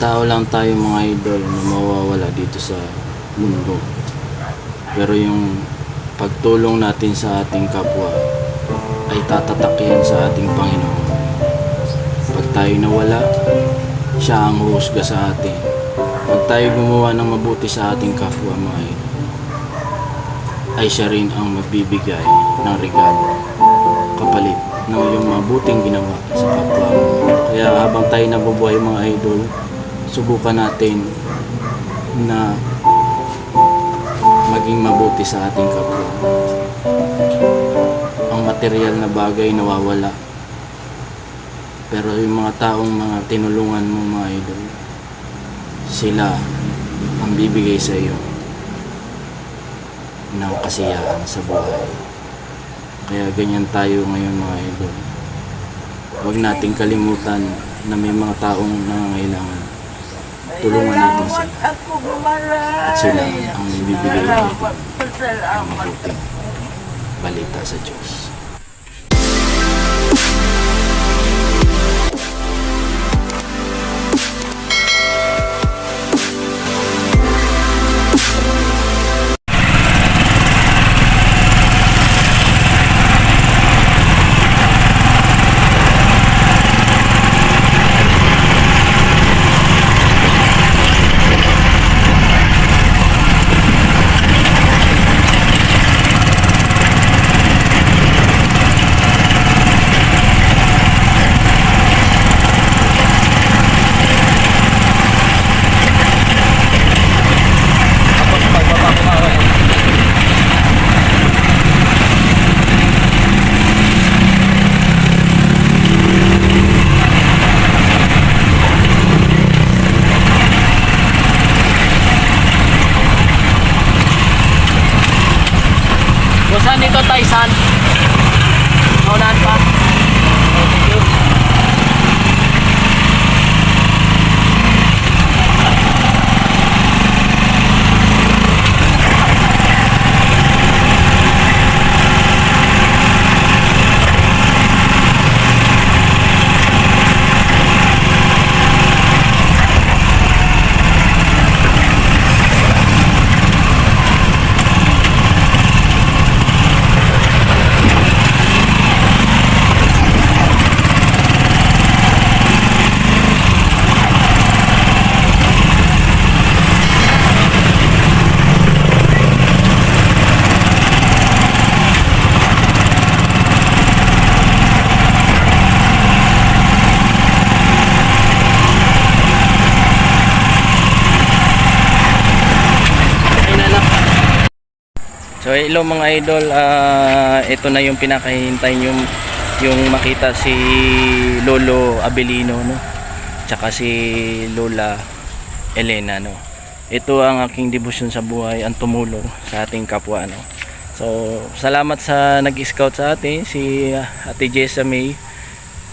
Tao lang tayo mga idol na mawawala dito sa mundo. Pero yung pagtulong natin sa ating kapwa ay tatatak yan sa ating Panginoon. Pag tayo nawala, siya ang huhusga sa atin. Pag tayo gumawa ng mabuti sa ating kapwa mga idol, ay siya rin ang magbibigay ng regalo kapalit ng iyong mabuting ginawa sa kapwa mo. Kaya habang tayo nabubuhay mga idol, subukan natin na maging mabuti sa ating kapwa. Ang material na bagay nawawala, pero yung mga taong mga tinulungan mo mga idol, sila ang bibigay sa iyo ng kasiyahan sa buhay. Kaya ganyan tayo ngayon mga idol. Huwag nating kalimutan na may mga taong nangangailangan. Tulungan natin sila. At sila ang bibigay natin ng mabuting balita sa Diyos. Saan dito Taisan? Naunahan pa? Thank you. So hello mga idol, ito na yung pinakahintay yung makita si Lolo Abelino, no? Tsaka si Lola Elena, no? Ito ang aking debosyon sa buhay, ang tumulong sa ating kapwa, no? So salamat sa nag-scout sa atin, si Ate Jessa May,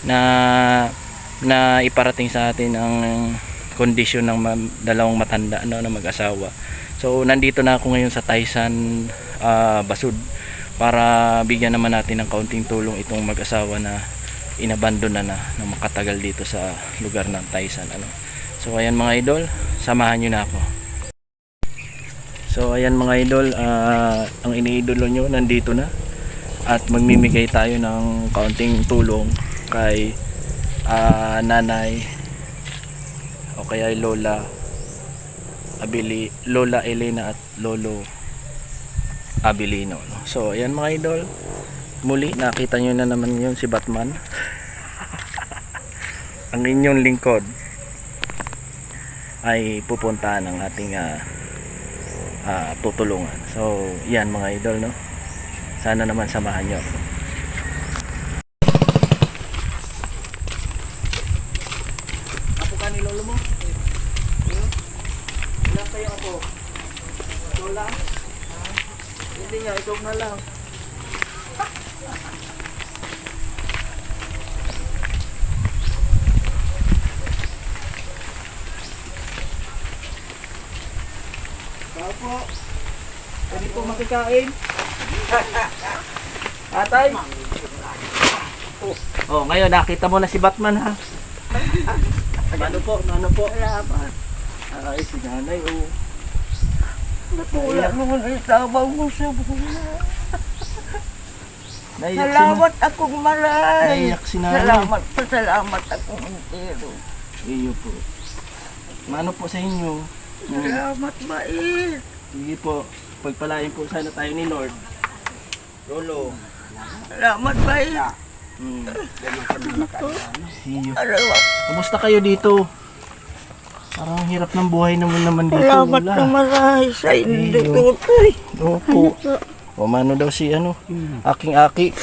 na iparating sa atin ang kondisyon ng dalawang matanda, no, na mag-asawa. So nandito na ako ngayon sa Taisan, Basud, para bigyan naman natin ng kaunting tulong itong mag-asawa na inabandon na ng makatagal dito sa lugar ng Taisan, ano. So ayan mga idol, samahan nyo na ako. So ayan mga idol, ang iniidolo nyo nandito na, at magmimigay tayo ng kaunting tulong kay nanay o kaya Lola Lola Elena at Lolo Abelino, no? So ayan mga idol, muli nakita nyo na naman yun, si Batman ang inyong lingkod ay pupunta ng ating tutulungan. So yan mga idol, no? Sana naman samahan nyo. Apo ka ni Lolo mo? Ilan kayo ako? Lola? Hindi nga, ikaw na lang. Tao po. Pwede po makikain. Atay. Oh, ngayon nakita mo na si Batman, ha? Mano po, mano po. Salamat. Ay, si nanay, oh. Natulak naman ang tabaw mo sa buhay. Naiyak si Salamat akong malay. Naiyak si nanay. Salamat akong entero. Iyo po. Mano po sa inyo. Salamat mait. Sige po. Pagpalain po sana tayo ni Lord. Lolo. Salamat mait. Iyo. Salamat. Kumusta kayo dito? Parang hirap ng buhay naman dito. Salamat Lola. na malay sa Iyo. indututoy. Opo. O mano daw si aking aki.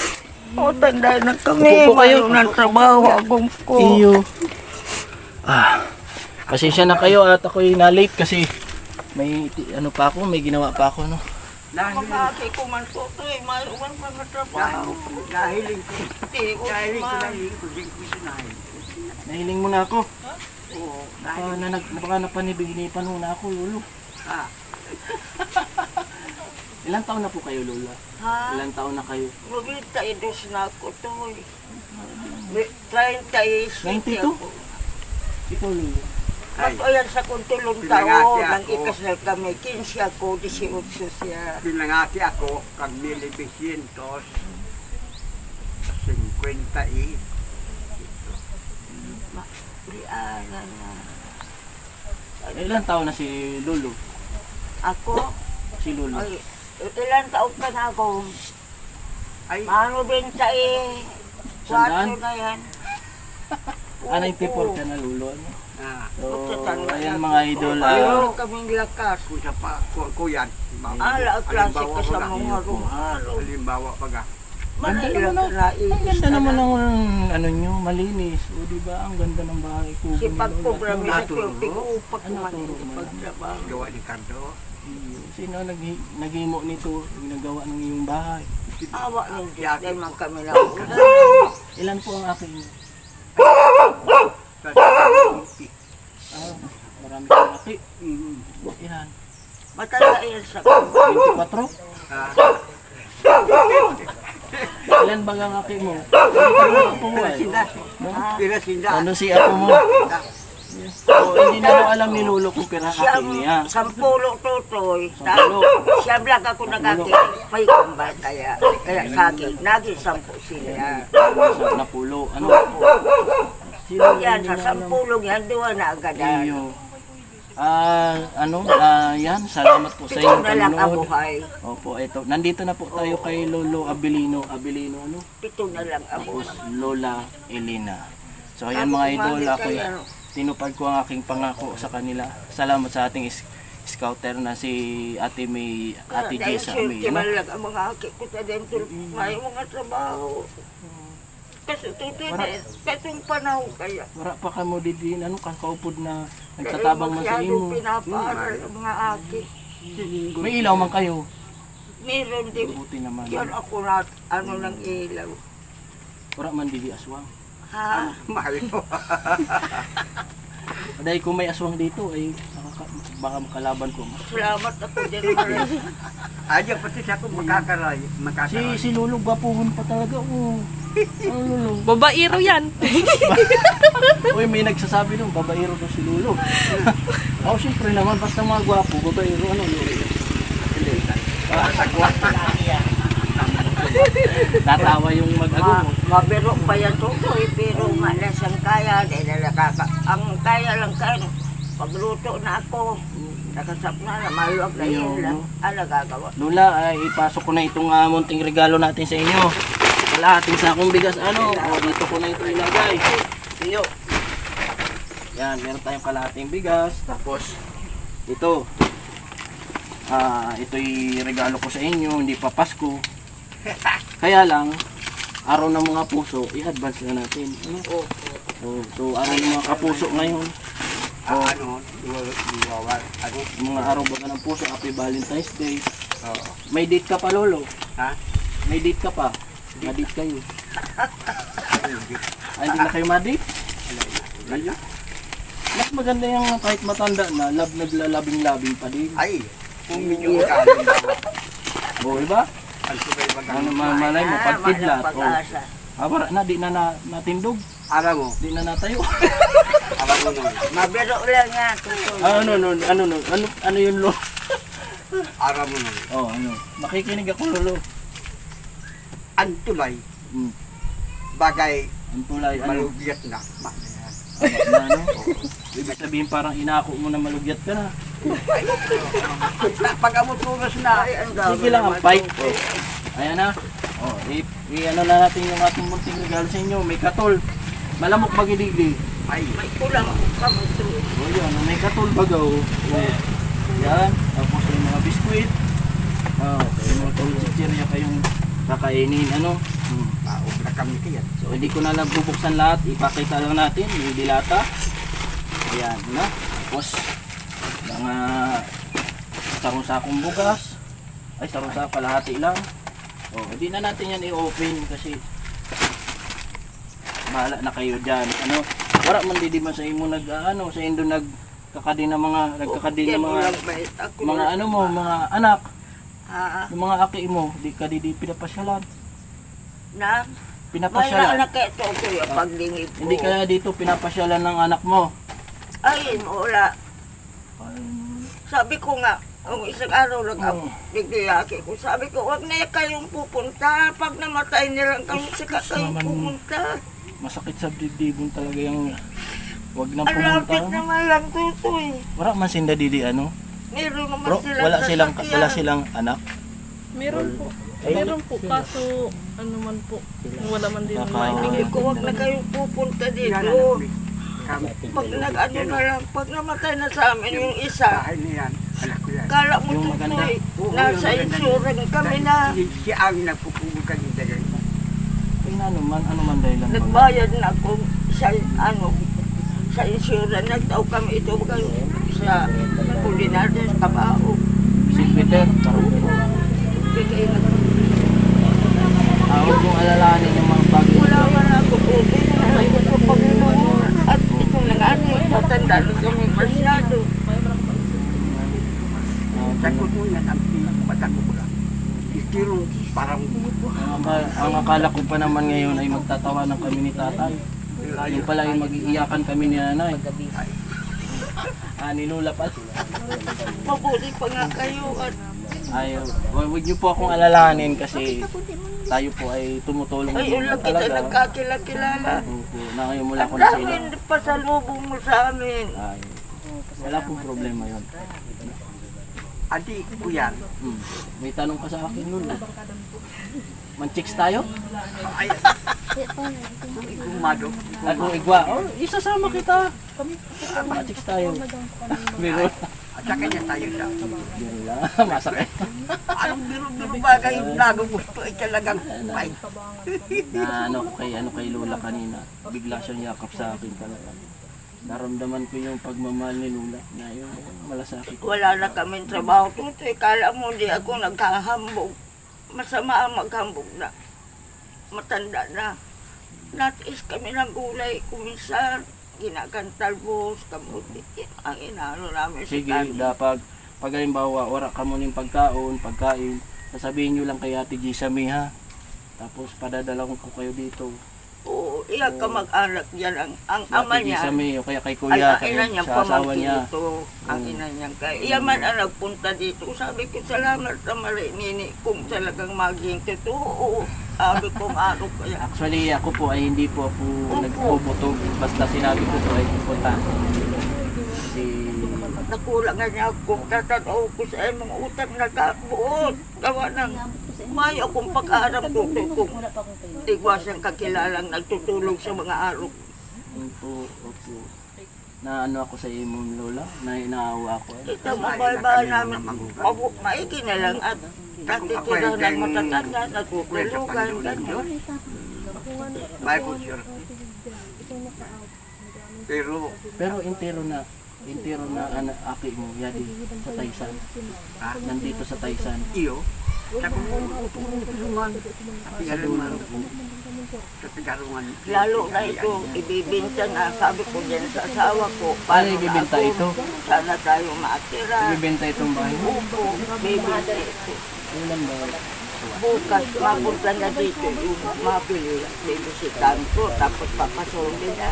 O tanda na kami. Upo po kayo. Mayroon ng trabaho akong ko. Iyo. Pasensya na kayo at ako'y na-late kasi may pa ako, may ginawa pa ako, no. Makaki ko man to, mayroon man pa na trabaho. Dahiling ko. Dahiling ko man. lang yung kuling ko sinahin. Nahiling mo na ako. Oo. Baka napanibiginipan mo na ako, Lolo. Ah, Ilang taon na po kayo, Lola? Ha? Ilang taon na kayo? Lumita idos na ako to. 36. 92? Ikaw, Lolo. Ako yan sa kuntulong tao, nang ikasal kami, 15 ako, 18 siya. pinangati ako kag 1950. Liana na. Ilang taon na si Lolo? Ako, Si Lolo. ay, ilan taon ka na ako? Ay, Mano benta eh. Sandaan? 4 na yan. 94 ka na, Lolo. Ano? ah, So, ayan mga idol. Mayroon kaming lakas. kusa pa, kuyan. Ala, klase ka sa mga Iyo po. rumalo. Halimbawa pag Manila naman, ka na Ang ganda naman ng nyo, malinis. O diba, ang ganda ng bahay ko. Si pagproblema sa Naturo. pagkupak Ano man naturo yung mo? pagtrabaho. gawa ni Cardo. Sino naghimo nito, nagawa ng iyong bahay? Awa ng Diyos dahil man kami na Ilan po ang aking? Marami kang aki. Ilan? matanda yan sa 24? Ah, Ilan ba ang aki mo? Ilan po mo eh? pinasinda. Ano si ako mo? O, hindi na daw alam ni Lolo kung pira aki niya. Sampulo tutoy. Sampulo. Siya vlog ako nagaki. May kumbal kaya sa akin. Naging 10 sila. Sa napulo. Ano? Sino Yan, hindi sa na alam? 10 yan, duwa na agadan. Iyo. Yan, salamat po sa Ito inyong na lang ang panonood. buhay. Opo, ito. Nandito na po tayo kay Lolo Abilino. Abilino, ano? Ito na lang ang Tapos buhay. Lola Elena. So ayan mga idol, ako tinupad ko ang aking pangako sa kanila. Salamat sa ating scouter na si Ate May, Ate Dahil Jessa swerte May. man lang ang mga aki ko sa dentro. May mga trabaho. Kasi tutoy na, katong panahon kaya. Wala pa ka mo din, ano, kakaupod na nagtatabang man sa Masyadong imo. pinapaaral ang mga aki. May ilaw man kayo. Meron din. Buti naman. Yan ako na, ano ng ilaw. Wala man dili aswang. Ha? Mahal mo. Dahil kung may aswang dito, ay baka makalaban ko. Salamat ako din. Maris. Aja pati siya kung makakaray. Si Lolo, gwapuhon pa talaga. Oh. Ano Lolo? Babairo yan. Uy, may nagsasabi nung babaero daw si Lolo. Ako syempre naman, basta mga gwapo, babaero, ano Lolo? Natawa yung mag-ago mo. Mabiro pa yan tutoy, pero nga lasang kaya. Dahil ang kaya lang kaya. Pagluto na ako. Nakasap na, maluwag na yun lang. Ano gagawa? Lola, ay ipasok ko na itong munting regalo natin sa inyo. Kalahating sakong bigas, ano? O, dito ko na ito ilagay. Iyo. Yan, meron tayong kalahating bigas. Tapos, ito. Ito'y regalo ko sa inyo, hindi pa Pasko. Kaya lang, araw ng mga puso, i-advance na natin. Ano? So, araw ng mga kapuso ngayon. Ano? Mga araw ba ng puso, Happy Valentine's Day. Oo. May date ka pa, Lolo? Ha? May date ka pa? Ma-date kayo. Hindi na kayo ma-date? Mas maganda yung kahit matanda na, naglalabing-labing pa din. Ay, kung medyo magkano. O, diba? Ang subay Ano, magkano. malay mo, pagkidlat. Walang pag-asa. Para na, di na natindog. Alam mo, Di na natayo. alam mo nun. Mabiro lang nga. Tutoy. Ano yun, Lo? Alam mo nun. Oh, ano? Makikinig ako, Lolo. Ang tulay, Hmm. bagay Ang tulay, ano? malugyat na. Na, ano? Ibig sabihin parang inako mo na malugyat ka na. Pag amutulos na, Ay, ang dami Sige lang ang naman pipe. tutoy. Ayan na. Oh, ano na natin yung ating munting regalo sa inyo. May katol. Malamok magidigdi. ay, May kulang ako kamuto. O yan, may katol bagaw. Yan. Tapos yung mga biskuit. Yung mga chichirya kayong kakainin. Ano? maobra kami kaya. So hindi ko na lang bubuksan lahat. Ipakita lang natin. Yung dilata. Ayan. Na? Tapos mga sarong sakong bugas. Ay, sarong sakong kalahati lang. O, hindi na natin yan i-open kasi bahala na kayo dyan. Ano? Wala man di man sa imo sa indo nagkakadin ng mga Yan mo lang ba? Ako mga lang. ano mo, mga anak, Ah, yung mga aki mo, di ka di pinapasyalan. na? May Pinapasyalan. anak kayo to kuya paglingip ko. Hindi kaya dito pinapasyalan ng anak mo. Ay, wala. Sabi ko nga, kung isang araw lang ako, biglayaki ko. Sabi ko, wag na kayong pupunta. Pag namatay nilang kami, saka kayong naman. pumunta. Masakit sa dibdibon talaga yung wag na Ang lapit pumunta. naman lang tutoy. Wala man sinda didi ano. Meron naman Bro, silang wala silang anak. Meron po. Meron po, kaso ano man po, wala man din Baka- Sabi maibigay. ko, wag na kayong pupunta Yan dito. na kami. Pag nag-ano na lang, pag namatay na sa amin yung isa, Bahay na yan, anak ko yan. kala mo Yung maganda. tutoy, Oo, nasa yung maganda. insurance kami na. Siya ang nagpupunta ng dagat. Ay ano man dahilan. Nagbayad na ako sa sa insurance. Nagtaw kami ito sa kulinaryo sa Kabao. Si Peter, Bigay na huwag mong alalahanin yung mga bagay. wala man ako ulit. Ay, ito Panginoon. At ito na nga, matanda na kami masyado. Sa kutunan, ang pinagmata ko lang. Istirong parang Ang akala ko pa naman ngayon ay magtatawanan kami ni tatay. Yung pala yung mag-iiyakan kami ni nanay. Ni Lola pa. Mabuti pa nga kayo. At Ay, huwag niyo po akong alalahanin kasi tayo po ay tumutulong ay, din ulang kita talaga. nagkakilala. Opo, na ngayon mula Ang ko na sa ilo. dami pa sa lubong mo sa amin. Ay, wala pong problema yun. adik ko yan. May tanong ka sa akin, Lola. Man-chicks tayo? Ay, igumado. At kung igwa, isasama kita. Man-chicks tayo. Biro. At saka niya tayo sa. Biro lang. Masakit. Anong biro-biro bagay yung lago gusto ay talagang ay. Na ano kay Lola kanina. Bigla siyang yakap sa akin talaga. Naramdaman ko yung pagmamahal ni Lola na yung malasakit. Wala na kaming trabaho. Tutoy, kala mo di ako nagkahambog. Masama ang maghambog na. Matanda na. Natis kami ng gulay. Kuminsan, ginagantalbos, kamuti. Ang inaano namin Sige, sa kami. pag halimbawa, wala ka mo ng pagkain, sasabihin nyo lang kay Ate Gisami ha. Tapos padadala ko kayo dito. Oo, iyak ka mag-anak yan. Ang Si ama Ate niya, Gisami, o kaya kay ay, Kuya, ang kay ina niya, sa asawa pamangkin niya. ito. Ang ina niya kay. Iyaman ang nagpunta dito. Sabi ko, salamat sa mali, nini. Kung talagang maging totoo. Sabi ko, ano kaya. Actually, ako po ay hindi po ako nagpuputog. Basta sinabi ko po ay pupunta. Si Nakulangan niya ako. Tatanaw ko sa mga utang na kabuot. Gawa ng may akong pag-aaram ko kung tigwasang kakilalang nagtutulog sa mga araw. Opo. Na ano ako sa imong Lola, na inaawa ako. Ito mabalbahan namin. Maiki na lang at tatitira ng matatanda, natutulugan, gano'n. May po siya. Pero intero na aki mo, yadi, sa Taysan. Nandito sa Taysan. Iyo. Sa tulungan. Sa pigarungan. Sa pigarungan. Lalo na ito, ibibinta na, sabi ko dyan sa asawa ko. Paano ibibenta ako? ito? Sana tayo maatira. Ibibenta itong bahay mo. Opo, bibinta ito. Ilan ba? bukas mapunta na dito yung mabili. Bibisitan ko, tapos papasundin na.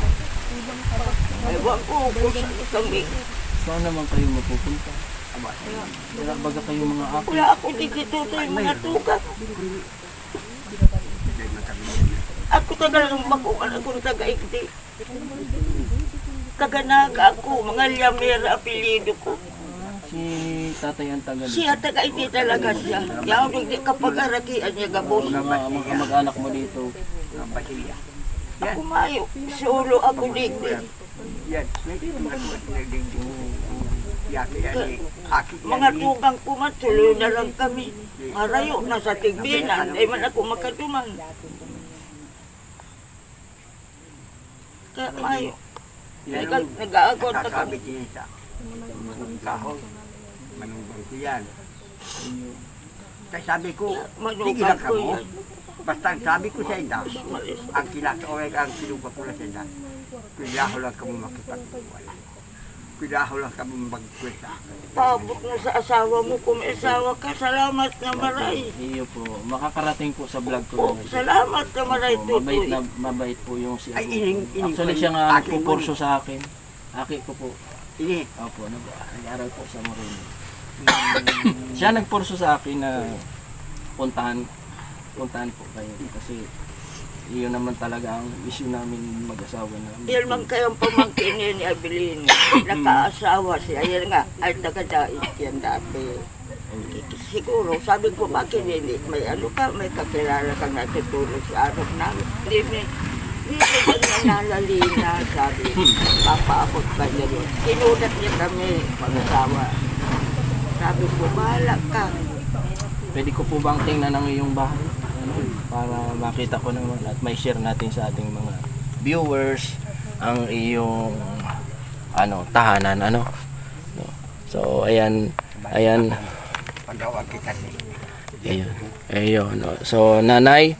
Ewan ko kung saan kami. Saan naman kayo mapupunta? Wala baga kayo mga apo? Wala ako dito yung mga tugat. Ako talagang makuha akong taga-igdi. Taga-naga ako, mga Lamera apelido ko. Si tatay ang taga dito. Siya taga-igdi talaga siya. Yung hindi kapag arakian niya gabos. Mga mag-anak mo dito. Ako mayo, solo ako digdi. Yan. Mga tugang ko man, tuloy na lang kami. Marayo na sa tigbinan, ay man ako makaduman. Kaya mayo. Nag-aagot ako. Kakabit niya sa kahoy. Manugang ko yan. Kaya sabi ko, sige lang Manugang ko kamo. yan. Basta ang sabi ko sa inda, ang kinakaorek ang sinupa ko na sa inda, kuyaho lang kamo makipag-iwala. Kuyaho lang kamo mag-quit sa akin. Paabot na sa asawa mo, kung may asawa ka, salamat na maray. Iyo po. Makakarating po sa vlog ko. Salamat na maray, Mabait, tutoy. mabait po yung si Ay, ano. ining Actually ko, siya nga aking nagpupurso sa akin. Aki ko po. Ini, Opo, nag-aaral po sa Moreno. Siya nagpurso sa akin na puntahan po kayo. Kasi iyon naman talaga ang issue namin mag-asawa namin. Yan man kayong pamangkin niya ni Abilino. Nakaasawa siya. Yan nga, ay taga-dait yan dati. Siguro, sabi ko, bakit hindi? May ano ka, may kakilala kang natutulog sa araw namin. Hindi ka niya nalalina, sabi. Papaabot ka niya rin. Sinulat niya kami, mag-asawa. Sabi ko, bahala ka. Pwede ko po bang tingnan ang iyong bahay? Ano, para makita ko naman at may share natin sa ating mga viewers ang iyong tahanan ano. So ayan pagawag kita niya. ayun no. So nanay,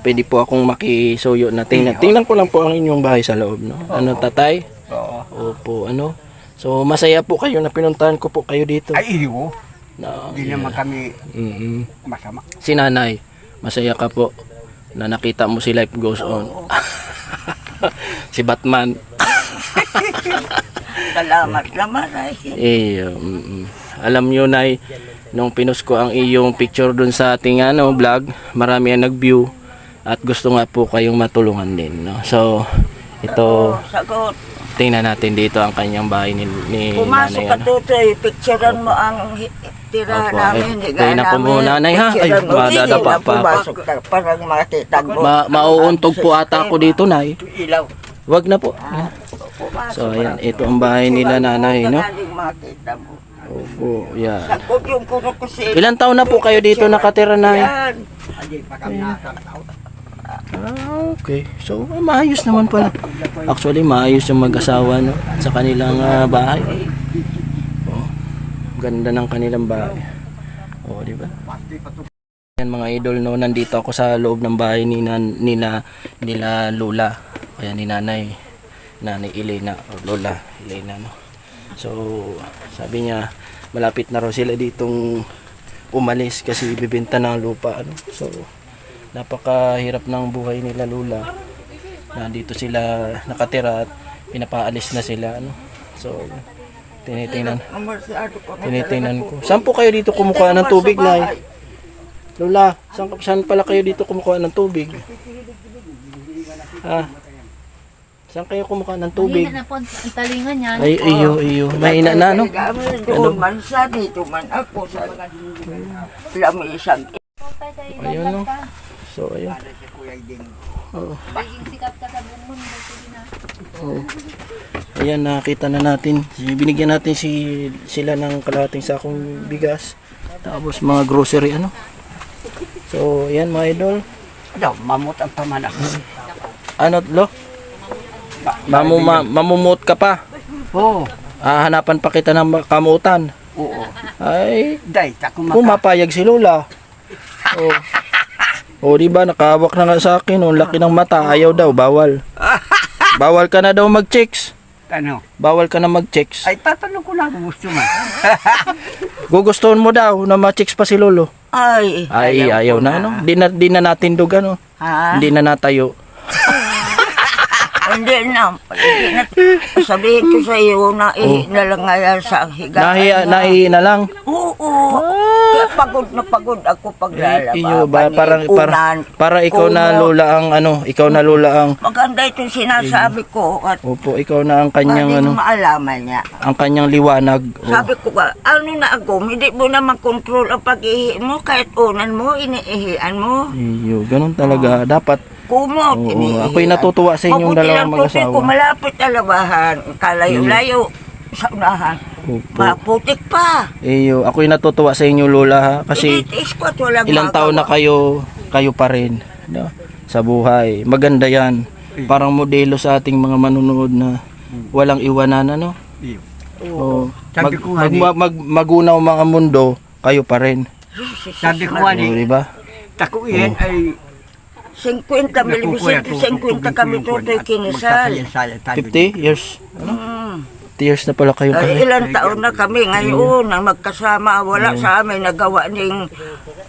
pwede po akong makisuyo na tingnan ko lang po ang inyong bahay sa loob no. Ano tatay? Oo. Opo ano. So masaya po kayo na pinuntahan ko po kayo dito. Ay, iyo. No, Hindi naman kami mm masama. Si nanay, masaya ka po na nakita mo si Life Goes On. Si Batman. Salamat naman ay. Alam nyo nay, nung pinost ko ang iyong picture dun sa ating vlog, marami ang nag-view at gusto nga po kayong matulungan din. No? So, ito, Sagot. tingnan natin dito ang kanyang bahay ni Pumasok nanay. ka tutoy, picturean mo ang tirahan Opo, namin. kayo na po muna, nanay, ha? Ay, madada pa. Pumasok ka, parang makita mo. Mauuntog po ata ako dito, nay. Ilaw. Wag na po. Pumasok So, ka. ayan, ito ang bahay nila nanay, no? Sakaling makita mo. Opo, yan. Sakot yung kuno ko sa Ilan taon na po kayo dito nakatira, nay? Yan. Hindi pa kami nakakataon. Okay. So, maayos naman pala. Actually, maayos yung mag-asawa, no? Sa kanilang bahay. Oh, ganda ng kanilang bahay. Oh, di ba? Yan mga idol, no? Nandito ako sa loob ng bahay nila Lola. Kaya ni Nanay Elena, o Lola Elena, no? So, sabi niya, malapit na raw sila ditong umalis kasi bibenta ng lupa, ano? So, napakahirap ng buhay nila Lola. Nandito sila nakatira at pinapaalis na sila, ano? So, tinitingnan ko. Saan po kayo dito kumukuha ng tubig, Nay? Lola, saan pala kayo dito kumukuha ng tubig? Ha? Saan kayo kumukuha ng tubig? Hindi na po ang talingan yan. Ay, iyo. May ina na, no? Doon man sa dito man ako sa lamisag. Ayun, no? So, ayun. Si Kuya Iding. Oo. Naging sikat ka sa buong mundo. Sige na. Oo. Ayan, nakita na natin. Binigyan natin sila ng kalahating sakong bigas. Tapos mga grocery, ano? So, ayan mga idol. Daw, mamut ang pamanak. Ano, lo? Mamumut ka pa. Oo. Hanapan pa kita ng kamutan. Oo. Ay, Day, takong pumapayag si Lola. Oh. Oh, di ba nakahawak na nga sa akin, oh, laki ng mata, ayaw daw, bawal. Bawal ka na daw mag-chicks. Ano? Bawal ka na mag-checks. Ay, tatanong ko lang kung gusto man. Gugustuhan mo daw na ma-checks pa si lolo. Ay, Ay, ayaw ko na, ano? Di na natin dugan, ano? Ha? Hindi na natayo. Hindi na. Hindi na. Sabihin ko sa iyo na na lang ngayon sa higaan. Nahi na lang. Oo. Kaya pagod ako paglalaba. Iyo ba, para ikaw na Uno. lola ang, ano, ikaw na lola ang, Maganda itong sinasabi ko at opo, ikaw na ang kanyang, ano, maalaman niya. ang kanyang liwanag. Oh. Sabi ko ba, ano na ako, hindi mo na makontrol ang pag-ihi mo, kahit unan mo, iniihian mo. Iyo, ganun talaga. Dapat, Kumot, oo, ako'y natutuwa sa inyong dalawang mag-asawa. Kung malapit na labahan, kalayo-layo sa unahan, Opo. maputik pa. Iyo, ako'y natutuwa sa inyo lola ha. Kasi Tinitiis ko at walang ilang taon na magawa. kayo pa rin, no? Sa buhay. Maganda yan. Parang modelo sa ating mga manunood na walang iwanan, ano? Iyo. Oo. Sabi ko nga Magunaw mga mundo, kayo pa rin. Sabi ko nga Oo, ni, di ba? takuin ay 50 mil, 50 kami tutoy kinisal. 50 years? Mm. 50 years na pala kayo Ay, kami. ilang taon na kami ngayon na magkasama. Wala sa amin nagawa ning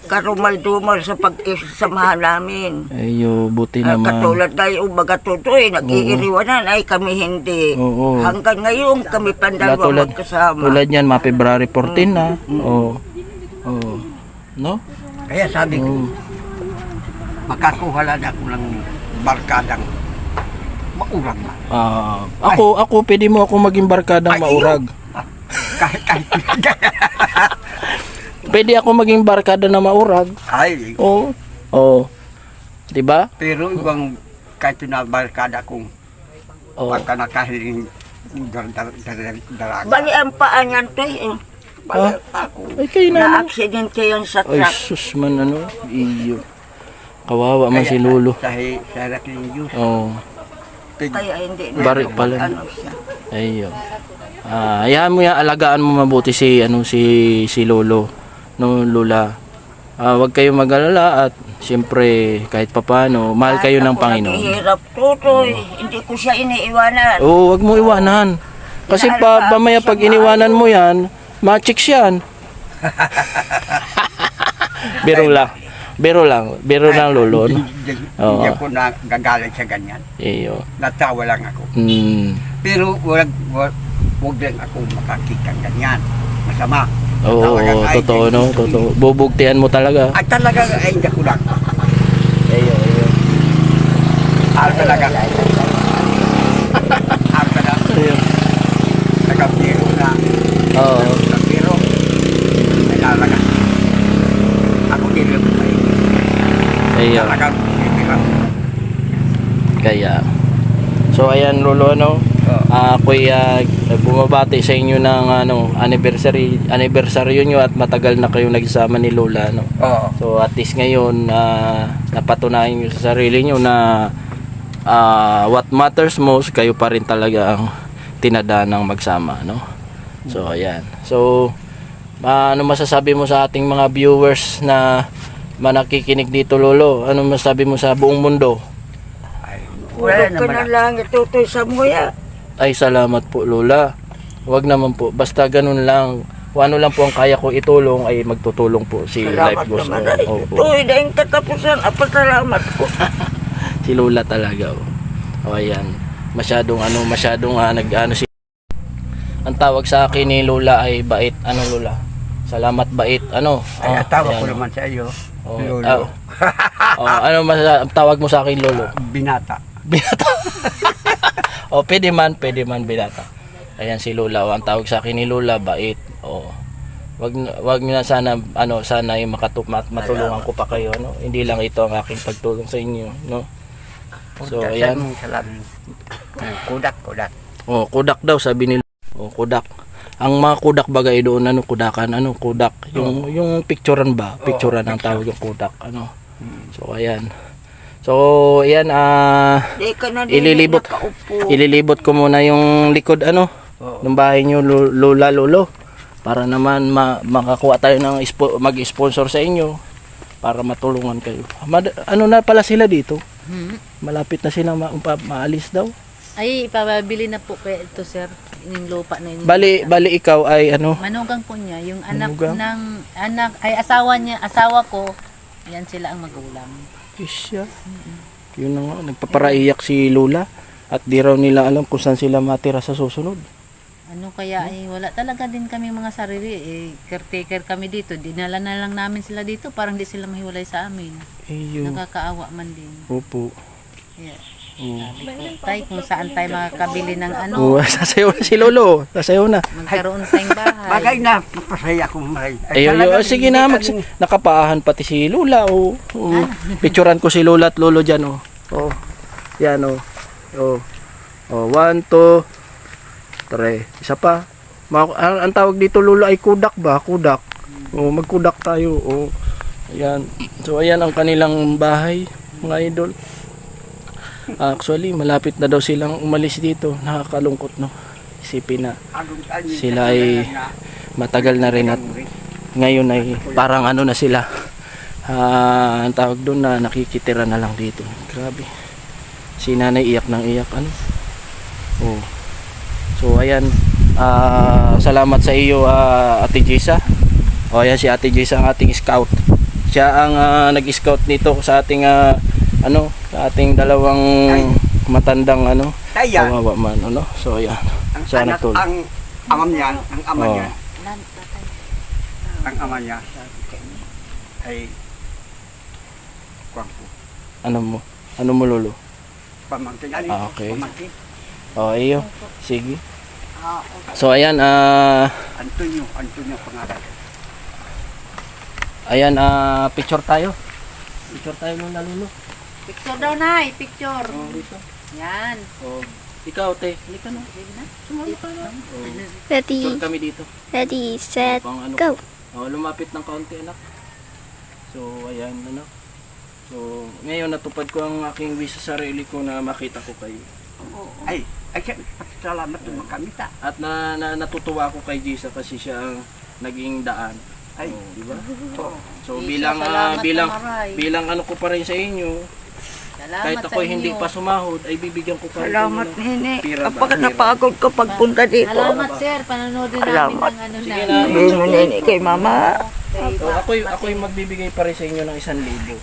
karumal-dumal sa pagsamahan namin. Ayo, buti Ah, naman. katulad tayo baga tutoy, nag-iiriwanan ay kami hindi. Oo. Hanggang ngayon kami pandalwa magkasama. tulad yan, mga February 14 na. Oo. Oo. No? kaya sabi ko, makakuha lang ako ng barkadang maurang man. Ako, pwede mo ako maging barkadang Ay, maurag. Kahit Pwede ako maging barkada na maurag. ay, Oo. Oo. 'Di ba? pero ibang kahit na barkada kong Oo. pagka nakahiling daraga. Bali ang paa niyan to Ah, ay kayo na. na-aksidente yan sa Ay, truck. sus man, ano. Iyo. Kawawa man si Lolo. Sa harap ng Diyos. Oo. Kaya hindi na Bari pala. ano siya. Ayun. Hayaan mo yan, alagaan mo mabuti si Lolo, no, Lola. Huwag kayo mag-alala at siyempre kahit papaano, mahal kayo ng Panginoon. Hirap tutoy, hindi ko siya iniiwanan. Oo, wag mo iwanan. Kasi mamaya pag iniwanan mo yan, ma-chicks yan. Biro lang Lolo. No? Oo. Hindi ako nagagalit sa ganyan. Iyo. Natawa lang ako. Pero wag lang ako makakita ganyan. Masama. Oo, Talagang, totoo, no? Totoo. Bubugtihan mo talaga. At talaga ay hindi ko lang. Iyo. Talaga. Ayun. Nagapiro na. Oo. Nagapiro. Ay talaga. Ako din lang ay. Ayun. Talaga. Kaya. So ayan Lolo, no? Ako'y bumabati sa inyo ng anniversary nyo at matagal na kayong nagsama ni Lola, no? Oo. So at least ngayon napatunayan nyo sa sarili nyo na what matters most, kayo pa rin talaga ang tinadanang magsama, no? So ayan. So ano masasabi mo sa ating mga viewers na nakikinig dito, Lolo? Ano masasabi mo sa buong mundo? Ay, Wala ka na lang itutoy sa muya. Ay, salamat po, Lola. Huwag naman po. Basta ganun lang. Kung ano lang po ang kaya ko itulong, ay magtutulong po si Life Salamat Goes naman. On. Ay, Opo. tutoy na yung katapusan. Apasalamat ko. Si Lola talaga. O, ayan. Masyadong si... Ang tawag sa akin ni Lola ay bait. Ano, Lola? Salamat, bait. Ano? ay tawa ko ayan. naman sa iyo. Oh, Lolo. ano ang tawag mo sa akin, Lolo? Binata. Binata. O, pwede man binata. Ayan si Lola. O, ang tawag sa akin ni Lola, bait. O, wag niyo na sana, sana ay matulungan ko pa kayo, no? Hindi lang ito ang aking pagtulong sa inyo, no? So, ayan. Salamat. Kudak. O, kudak daw, sabi ni O, kudak. Ang mga kudak bagay doon, kudakan, kudak. Yung picturean ba? Picturean ang tawag yung kudak, So, ayan. So, ayan, Di ka na din ililibot ko muna yung likod ng bahay nyo, Lola, Lolo, para naman makakuha tayo ng mag-sponsor sa inyo para matulungan kayo. Ano na pala sila dito? Malapit na sila maalis daw. Ay, ipabili na po kaya ito, sir. Yung lupa na yun. Bali ikaw ay ano? Manugang po niya. Yung anak Manugang? ng anak, ay asawa ko, yan sila ang magulang. Isya. Yun na nga, nagpaparaiyak si Lola. At di raw nila alam kung saan sila matira sa susunod. Ano kaya, ay wala talaga din kami mga sarili. Caretaker kami dito. Dinala na lang namin sila dito. Parang di sila mahiwalay sa amin. Ayun. Nakakaawa man din. Opo. Yeah. Oo. Sabi ko, tay, kung saan tayo makakabili ng ano, Oo, sasayaw na si Lolo. Sasayaw na. magkaroon tayong bahay. Bagay na, papasaya ko maray. Ayun, sige na, nakapaahan pati si Lola. Oh. Picturean ko si Lola at Lolo dyan. Oh. Oh. Yan. Oh. Oh. Oh, 1, 2, 3. Isa pa. Ang tawag dito Lolo ay kudak ba? Kudak. Oh, magkudak tayo. Oh. Ayan. So ayan ang kanilang bahay, mga idol. Actually, malapit na daw silang umalis dito. Nakakalungkot, no? Isipin na sila ay matagal na rin at ngayon ay parang ano na sila. Ang tawag doon na nakikitira na lang dito. Grabe. Si nanay iyak ng iyak. Ano? Oh. So, ayan. Salamat sa iyo, Ate Jessa. O, ayan si Ate Jessa, ang ating scout. Siya ang nag-scout nito sa ating sa ating dalawang matandang Kaya, kawawa man, so ayan, ang siya anak, nagtulong. ang ama niya, Oh. ang ama niya, ay, kuwang po, Ano mo Lolo? pamangkin, Okay. pamangkin, Oh, iyo, sige. So ayan, Antonio pangalan. ayan, picture tayo Lola Lolo. Picture daw, Nay. Picture. Oh, dito. Yan. Oh, ikaw te, halika na. Sumali ka na. Oh, Ready, picture kami dito. ready, set, Pang go. Oh, lumapit ng kaunti anak. So, ayan So, ngayon natupad ko ang aking wish sa sarili ko na makita ko kayo. Ay, salamat naman kami ta. At natutuwa ako kay Jessa kasi siya ang naging daan. Ay, Oh, di ba? oo. So, Jessa, bilang salamat bilang na maray. bilang ano ko pa rin sa inyo, Salamat kahit sa ako hindi inyo. pa sumahod, ay bibigyan ko pa rin Salamat, kayo ng Nene. pira ba? Kapag napagod ko pagpunta dito. Salamat, sir. Panonoodin namin Salamat. ng ano Sige na. na. Sabihin mo, Nene, kay Mama. So, ako'y magbibigay pa rin sa inyo ng 1,000.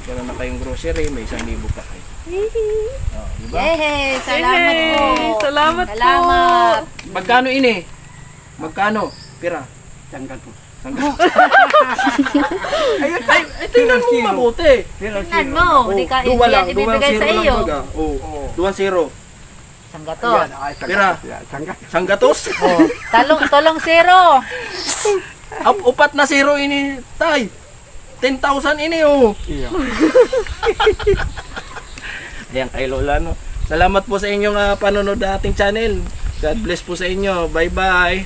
Meron na kayong grocery, may 1,000 pa kayo. Oh, di ba? Yay! Salamat po. Salamat po. Salamat. Magkano ini? Magkano? Pira. Tanggal po. Ay, tingnan mo mabuti. Tingnan mo. Hindi ka duwa lang, yan ibibigay sa iyo. Oh, 2-0. Sanggatos. Pira. Sanggatos? Oh. Tolong zero. Upat na 0 ini, tay. 10,000 ini, oh. Iya. Ayan kay Lola, no. Salamat po sa inyong panonood sa ating channel. God bless po sa inyo. Bye-bye.